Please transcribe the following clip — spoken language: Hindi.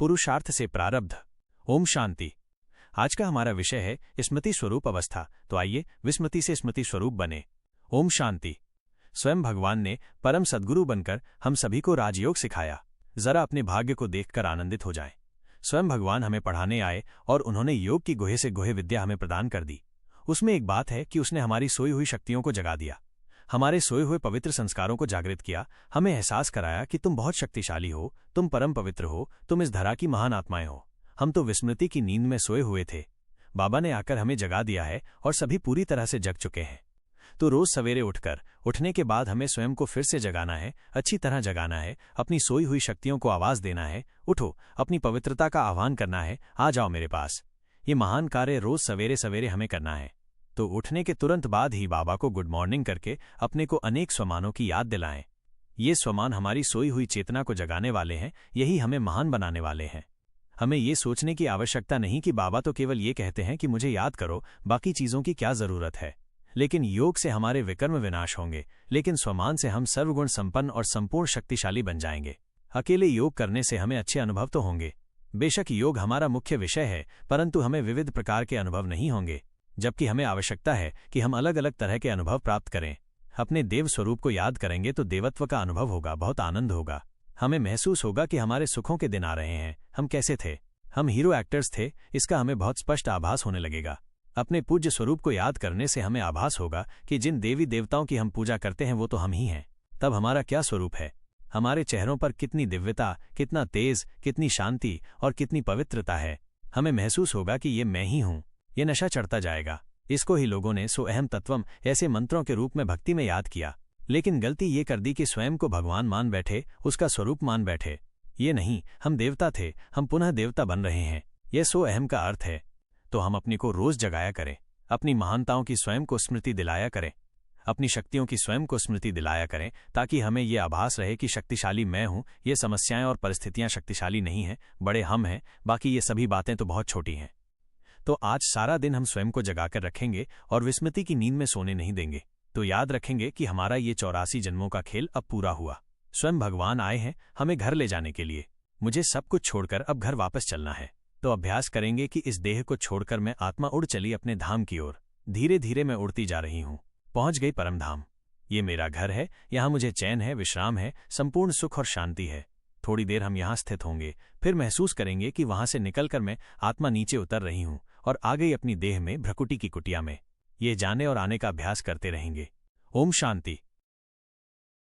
पुरुषार्थ से प्रारब्ध। ओम शांति। आज का हमारा विषय है स्मृति स्वरूप अवस्था। तो आइए विस्मृति से स्मृति स्वरूप बने। ओम शांति। स्वयं भगवान ने परम सद्गुरु बनकर हम सभी को राजयोग सिखाया। जरा अपने भाग्य को देखकर आनंदित हो जाएं। स्वयं भगवान हमें पढ़ाने आए और उन्होंने योग की गुहे से गुहे विद्या हमें प्रदान कर दी। उसमें एक बात है कि उसने हमारी सोई हुई शक्तियों को जगा दिया, हमारे सोए हुए पवित्र संस्कारों को जागृत किया, हमें एहसास कराया कि तुम बहुत शक्तिशाली हो, तुम परम पवित्र हो, तुम इस धरा की महान आत्माएं हो। हम तो विस्मृति की नींद में सोए हुए थे। बाबा ने आकर हमें जगा दिया है और सभी पूरी तरह से जग चुके हैं। तो रोज सवेरे उठने के बाद हमें स्वयं को फिर से जगाना है, अच्छी तरह जगाना है, अपनी सोई हुई शक्तियों को आवाज देना है, उठो, अपनी पवित्रता का आह्वान करना है, आ जाओ मेरे पास। ये महान कार्य रोज सवेरे सवेरे हमें करना है। तो उठने के तुरंत बाद ही बाबा को गुड मॉर्निंग करके अपने को अनेक स्वमानों की याद दिलाएं। ये स्वमान हमारी सोई हुई चेतना को जगाने वाले हैं, यही हमें महान बनाने वाले हैं। हमें ये सोचने की आवश्यकता नहीं कि बाबा तो केवल ये कहते हैं कि मुझे याद करो, बाकी चीजों की क्या जरूरत है। लेकिन योग से हमारे विकर्म विनाश होंगे, लेकिन स्वमान से हम सर्वगुण संपन्न और संपूर्ण शक्तिशाली बन जाएंगे। अकेले योग करने से हमें अच्छे अनुभव तो होंगे। बेशक योग हमारा मुख्य विषय है, परंतु हमें विविध प्रकार के अनुभव नहीं होंगे, जबकि हमें आवश्यकता है कि हम अलग अलग तरह के अनुभव प्राप्त करें। अपने देव स्वरूप को याद करेंगे तो देवत्व का अनुभव होगा, बहुत आनंद होगा। हमें महसूस होगा कि हमारे सुखों के दिन आ रहे हैं। हम कैसे थे? हम हीरो एक्टर्स थे, इसका हमें बहुत स्पष्ट आभास होने लगेगा। अपने पूज्य स्वरूप को याद करने से हमें आभास होगा कि जिन देवी देवताओं की हम पूजा करते हैं वो तो हम ही हैं। तब हमारा क्या स्वरूप है? हमारे चेहरों पर कितनी दिव्यता, कितना तेज, कितनी शांति और कितनी पवित्रता है। हमें महसूस होगा कि ये मैं ही हूं। ये नशा चढ़ता जाएगा। इसको ही लोगों ने सो अहम तत्वम ऐसे मंत्रों के रूप में भक्ति में याद किया, लेकिन गलती ये कर दी कि स्वयं को भगवान मान बैठे, उसका स्वरूप मान बैठे। ये नहीं, हम देवता थे, हम पुनः देवता बन रहे हैं। यह सो अहम का अर्थ है। तो हम अपनी को रोज जगाया करें, अपनी महानताओं की स्वयं को स्मृति दिलाया करें, अपनी शक्तियों की स्वयं को स्मृति दिलाया करें, ताकि हमें ये आभास रहे कि शक्तिशाली मैं हूं। ये समस्याएं और परिस्थितियां शक्तिशाली नहीं हैं, बड़े हम हैं। बाकी ये सभी बातें तो बहुत छोटी हैं। तो आज सारा दिन हम स्वयं को जगाकर रखेंगे और विस्मृति की नींद में सोने नहीं देंगे। तो याद रखेंगे कि हमारा ये 84 जन्मों का खेल अब पूरा हुआ। स्वयं भगवान आए हैं हमें घर ले जाने के लिए। मुझे सब कुछ छोड़कर अब घर वापस चलना है। तो अभ्यास करेंगे कि इस देह को छोड़कर मैं आत्मा उड़ चली अपने धाम की ओर। धीरे धीरे मैं उड़ती जा रही हूँ, पहुंच गई परम धाम। ये मेरा घर है, यहाँ मुझे चैन है, विश्राम है, संपूर्ण सुख और शांति है। थोड़ी देर हम यहाँ स्थित होंगे, फिर महसूस करेंगे कि वहां से निकलकर मैं आत्मा नीचे उतर रही हूँ और आ गई अपनी देह में, भ्रकुटी की कुटिया में। ये जाने और आने का अभ्यास करते रहेंगे। ओम शांति।